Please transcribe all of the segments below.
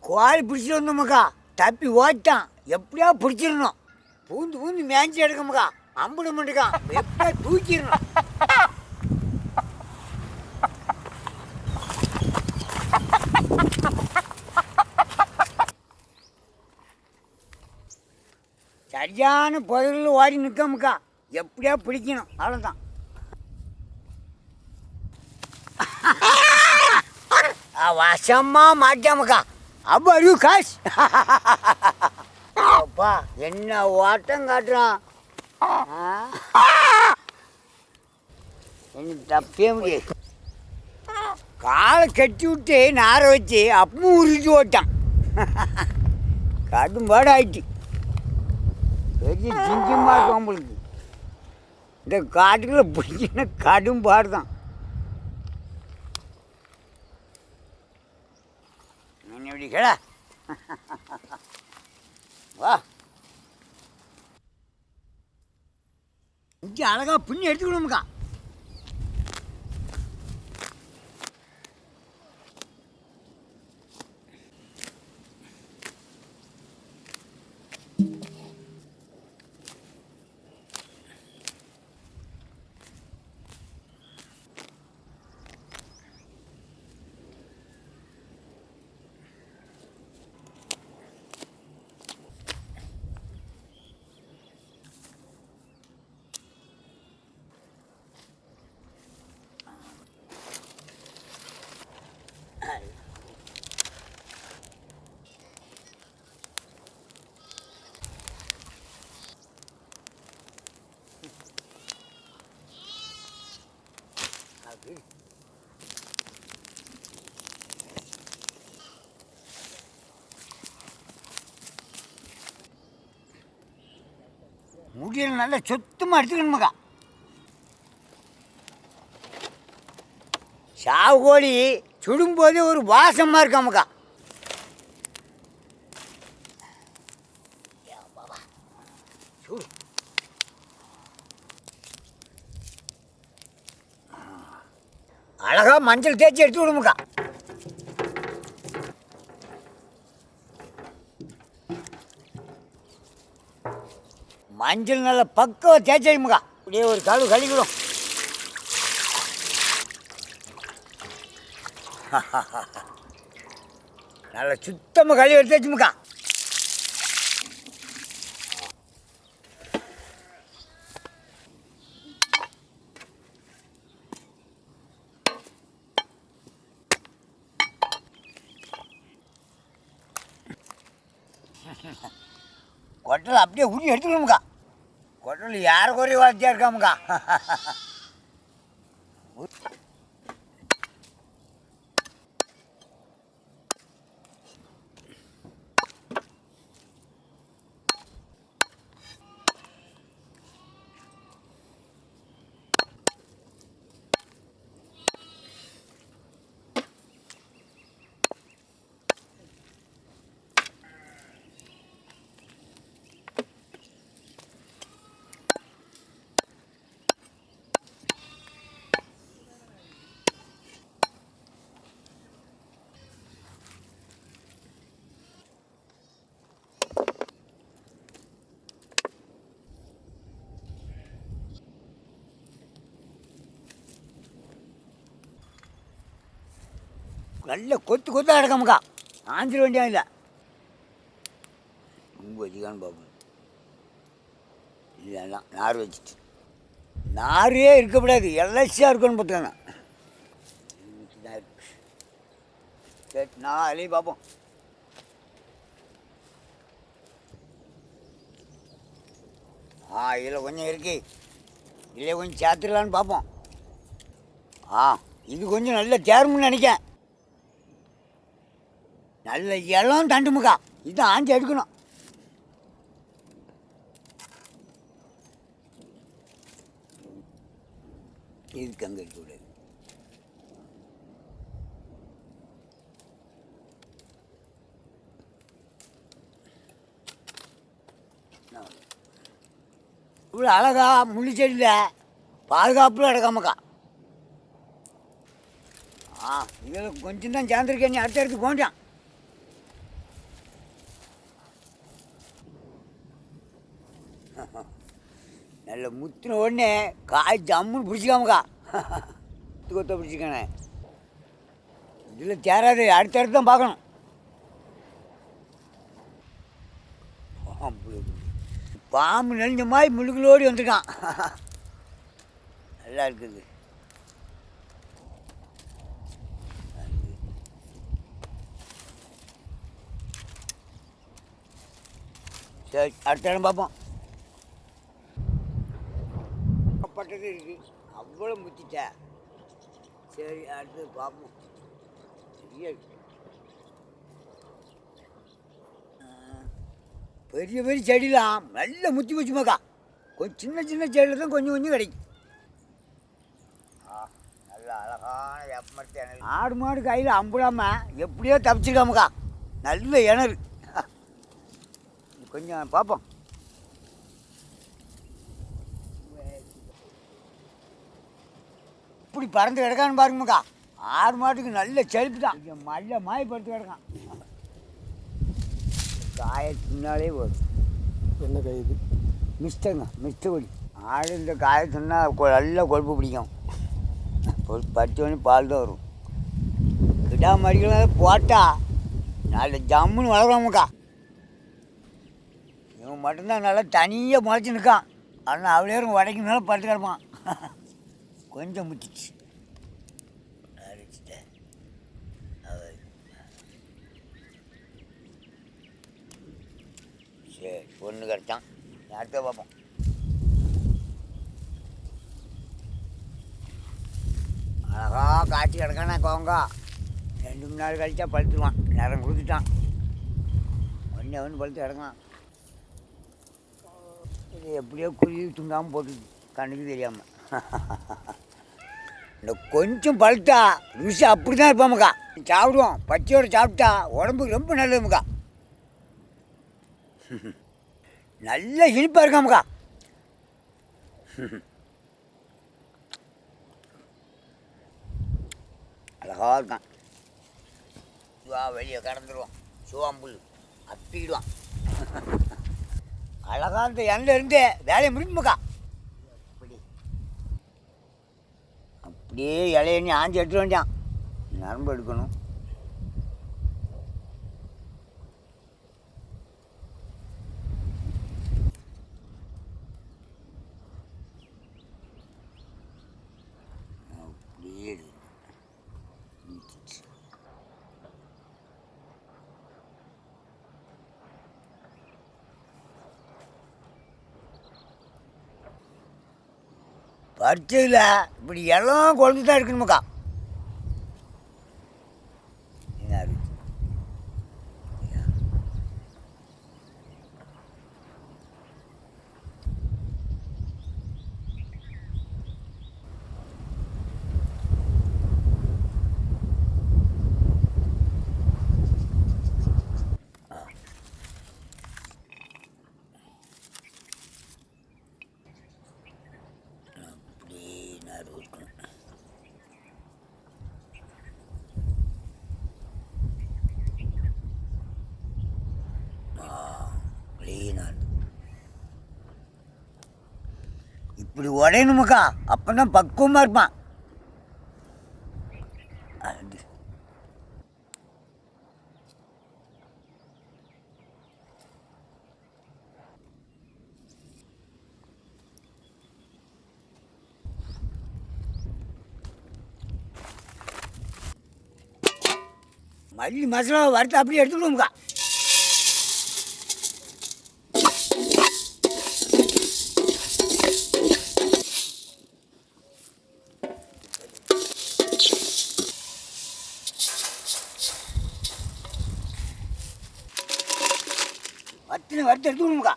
கோழி பிடிச்சிட்டு வந்தோமுக்கா, தப்பி ஓட்டான். எப்படியா பிடிச்சிடணும். பூந்து பூந்து மேய்ச்சி எடுக்கமுக்கா, அம்புட மாட்டுக்கான். எப்படியா தூக்கிடணும். சரியான புதரில் ஓடி நிற்கமுக்கா, எப்படியா பிடிக்கணும். அவ்வளோதான். வசமாக மாட்டாமுக்கா. அப்போ அறிவு காசு. அப்பா என்ன ஓட்டம் காட்டுறான். என்ன தப்பே முடியாது. காலை கட்டி விட்டு நார வச்சு அப்பவும் உருட்டி ஓட்டான். கடும்பாடு ஆயிட்டு. பெரிய சிங்கமாக இருக்கும் உங்களுக்கு. இந்த காட்டுக்குள்ளே பிடிச்சின்னா கடும்பாடு தான். எப்படி கேடா வா, இங்கே அழகாக பின்னி எடுத்துக்கணுமுக்கா. முடியல நல்லா சுத்தமாக எடுத்துக்கணுமாக்கா. சாவு கோழி சுடும்போதே ஒரு வாசமாக இருக்காமக்கா. அழகா மஞ்சள் தேய்ச்சி எடுத்து விடுமுக்கா. மஞ்சள் நல்ல பக்கம் தேய்ச்சிடுமுக்கா. அப்படியே ஒரு கழுவு கழிவிடும். நல்ல சுத்தமாக கழுவி எடுத்து வச்சுமுக்கா. கொட்டல் அப்படியே உருவி எடுத்துக்கணுமுக்கா. கொட்டல் யாரை குறைய வளர்த்தியா இருக்காமுக்கா. நல்ல கொத்து கொத்தாக எடுக்காமுக்கா. ஆஞ்சிட வேண்டியா இல்லை. ரொம்ப வச்சுக்கான்னு பார்ப்போம். இல்லைன்னா நார் வச்சுட்டு நாரே இருக்கக்கூடாது, எல்ஐசியாக இருக்கணும்னு பார்த்துக்கோங்க. சரி, நான் அதுலேயும் பார்ப்போம். இதில் கொஞ்சம் இருக்கு, இதில் கொஞ்சம் சேர்த்துக்கலான்னு பார்ப்போம். இது கொஞ்சம் நல்ல தேர்முன்னு நினைக்கேன். நல்ல இளம் தண்டுமுக்கா. இது ஆஞ்சி எடுக்கணும். இதுக்கு அங்கே இருக்கக்கூடாது. இவ்வளோ அழகா முள்ளி செடியில் பாதுகாப்பில் கிடக்காமக்கா. இதில் கொஞ்சம் தான் சேர்ந்துருக்கேன். நீ அடுத்த இடத்துக்கு போண்டான். நல்ல முத்தின உடனே காய் ஜம்முன்னு பிடிச்சிக்காமக்கா கொத்த பிடிச்சிக்கானே இதில் தேராது அடுத்தடுத்து தான் பார்க்கணும். பாம்பு நெளிஞ்ச மாதிரி முழுகளோடி வந்துருக்கான். நல்லா இருக்குது. சரி அடுத்த இடம் பார்ப்போம். பட்டது இருக்கு அவ்வளோ முத்திட்ட. சரி அடுத்தது பார்ப்போம். சரியா பெரிய பெரிய செடிலாம் நல்ல முத்தி வச்சுமாக்கா. கொஞ்சம் சின்ன சின்ன செடியில் தான் கொஞ்சம் கொஞ்சம் கிடைக்கும். நல்ல அழகான வேப்பமரத்து ஆடு மாடு கையில் அம்புடாமல் எப்படியோ தப்பிச்சிருக்காமக்கா. நல்ல இணறு. கொஞ்சம் பார்ப்போம். இப்படி பறந்து கிடக்கான்னு பாருங்கக்கா. ஆடு மாட்டுக்கு நல்ல செழிப்பு தான். நல்ல மாய் படுத்து கிடக்கான். காய தின்னாலே வரும். என்ன காய் இது? மிஸ்டங்க மிஸ்டபடி. ஆடு இந்த காய தின்னால் நல்லா கொழுப்பு பிடிக்கும். பச்சோன்னு பால் தான் வரும். கிடா மறிக்கலாம் போட்டால் நல்ல ஜம்முன்னு வளர்க்கலாமுக்கா. இவன் மட்டும்தான் நல்லா தனியாக முளைச்சி நிற்கான். ஆனால் அவ்வளோ உடைக்கு மேலே படுத்து கிடப்பான். கொஞ்சம் முத்திச்சு அரைச்சிட்டேன். சரி ஒன்று கிடச்சான். அடுத்த பார்ப்போம். அழகா காய்ச்சி கிடக்கானா கோங்கா. 2 நாள் கழிச்சா பழுத்துருவான். நேரம் கொடுத்துட்டான். ஒன்று பழுத்து கிடக்கான். இது எப்படியோ குருவி துங்காமல் போட்டுது கண்ணுக்கு தெரியாமல். இந்த கொஞ்சம் பழுத்தா ருசி அப்படி தான் இருப்பாமக்கா. சாப்பிடுவோம். பச்சையோடு சாப்பிட்டா உடம்புக்கு ரொம்ப நல்லதுமுக்கா. நல்ல இனிப்பாக இருக்காமக்கா. அழகா இருக்கான். வெளியே கடந்துருவான். சோம்புல் அப்பிடுவான். அழகா இந்த எண்ணெய் இருந்து வேலையை முடிக்குமாக்கா. அப்படியே இலையண்ணி ஆஞ்சி எடுத்துட்டு வேண்டாம். நரம்பு எடுக்கணும். அப்படியே பறிச்சதில் இப்படி எல்லாம் குழந்தை தான் இருக்கணுமாக்கா. இப்படி உடையணுமாக்கா. அப்போ தான் பக்குவமாக இருப்பான். மல்லி மசாலா வறுத்து அப்படியே எடுத்துக்கிடுவோம்க்கா. வறுத்து எடுத்துக்கணும்க்கா.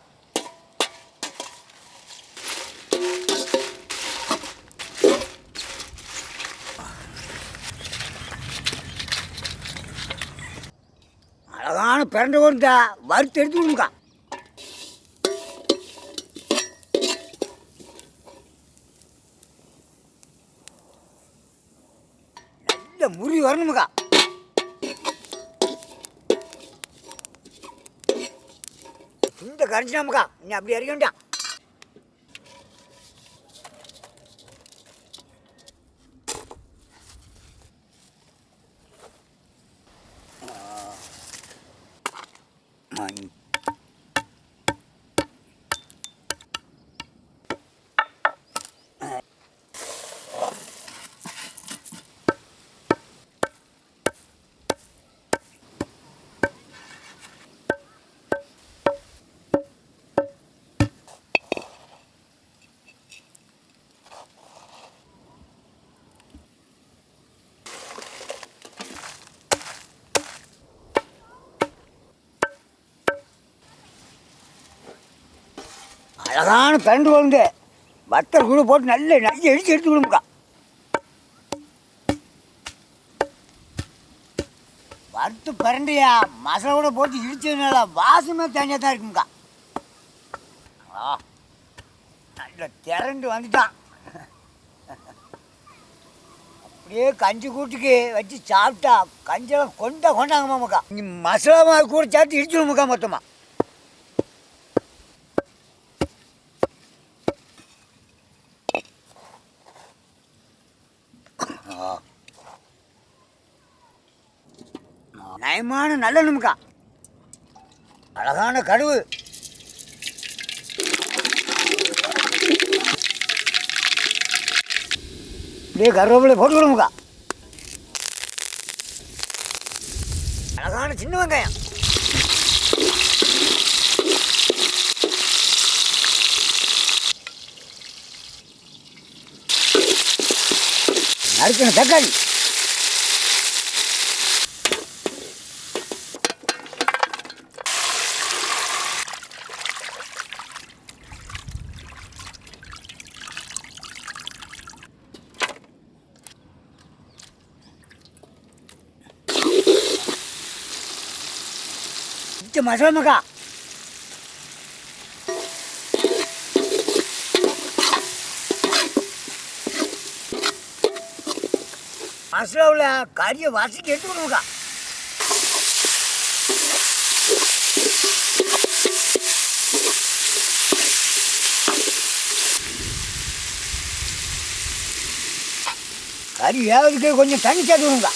அழகான பிறண்ட கொடுத்தா வறுத்து எடுத்துக்கணும்க்கா. நல்ல முறி வரணுமுக்கா. இந்த கரைஞ்சினாமுக்கா. நீ அப்படி இறக்க வேண்டாம். அழகான தண்டு குழம்பு வத்தல் கூட போட்டு நல்ல நிறைய எடுத்து கொடுங்கக்கா. வறுத்து பரண்டியா மசாலா கூட போட்டு இடிச்சதுனால வாசமே தனியாக தான் இருக்குங்கக்கா. நல்ல திரண்டு வந்துட்டான். அப்படியே கஞ்சி கூட்டுக்கு வச்சு சாப்பிட்டா கஞ்செல்லாம் கொண்டாங்கம்மாக்கா. இங்கே மசாலா மாவு கூட சேர்த்து இடிச்சிடுவோம்க்கா மொத்தமாக. நயமான நல்லெண்ணுமுக்கா. அழகான கடுவு. இப்படியே கருவேப்பிலை போட்டு விடுமுக்கா. அழகான சின்ன வெங்காயம். நறுக்கின தக்காளி. மசாலா மக்கா. மசாலாவில் கறியை வசக்கி எடுத்துக்கணுக்கா. கறி வேகிறதுக்கு கொஞ்சம் தண்ணி சேர்த்துக்கணுக்கா.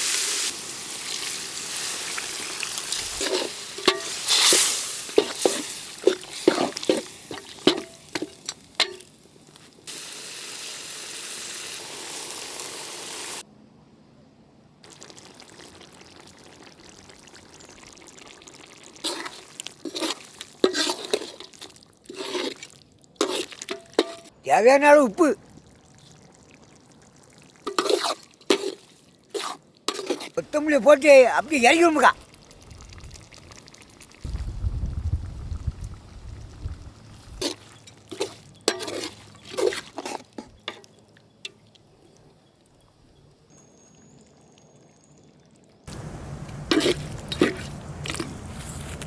தேவையான அளவு உப்பு. கொத்தமல்லி போட்டு அப்படி இறக்கிடுமுக்கா.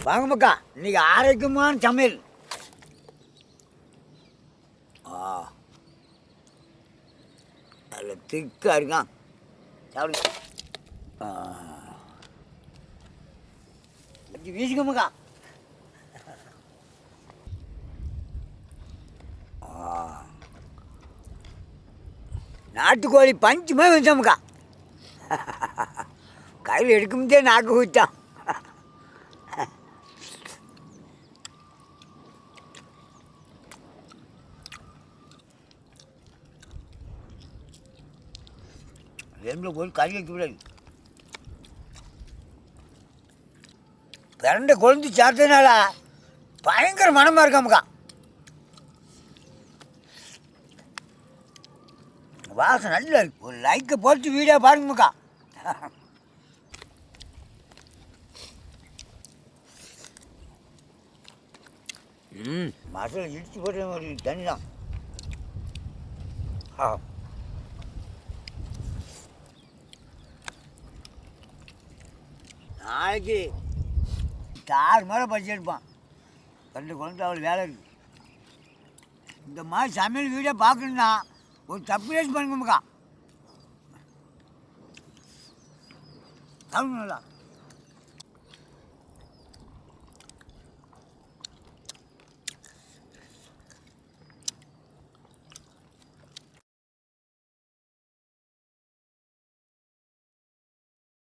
வாங்க மக்கா, இன்னைக்கு ஆரோக்கியமான சமையல். அதில் திக்காக இருக்கான். சாப்பிடுங்க. அப்படி வீசிக்கோமுக்கா. நாட்டுக்கோழி பஞ்சுமே வச்சோமுக்கா. கையில் எடுக்கும்போதே நாக்கு ஊற்றான். எறும்பில் போய் கறி வைக்க கூடாது. பிரண்டை கொழுந்து சாப்பிட்டதுனால பயங்கர மனமாக இருக்காமுக்கா. வாசம் நல்லா இருக்கு. ஒரு லைக்கை போட்டு வீடியோ பாருங்கமுக்கா. மசாலா இடிச்சு போட்ட ஒரு தண்ணி தான். நாளைக்கு தாறு மேலே படிச்சு எடுப்பான். 2 குழந்தை அவள் வேலை இருக்குது. இந்த மாதிரி சமையல் வீடியோ பார்க்கணுன்னா ஒரு சப்ஸ்கிரைப் பண்ணுங்கக்கா. நல்லா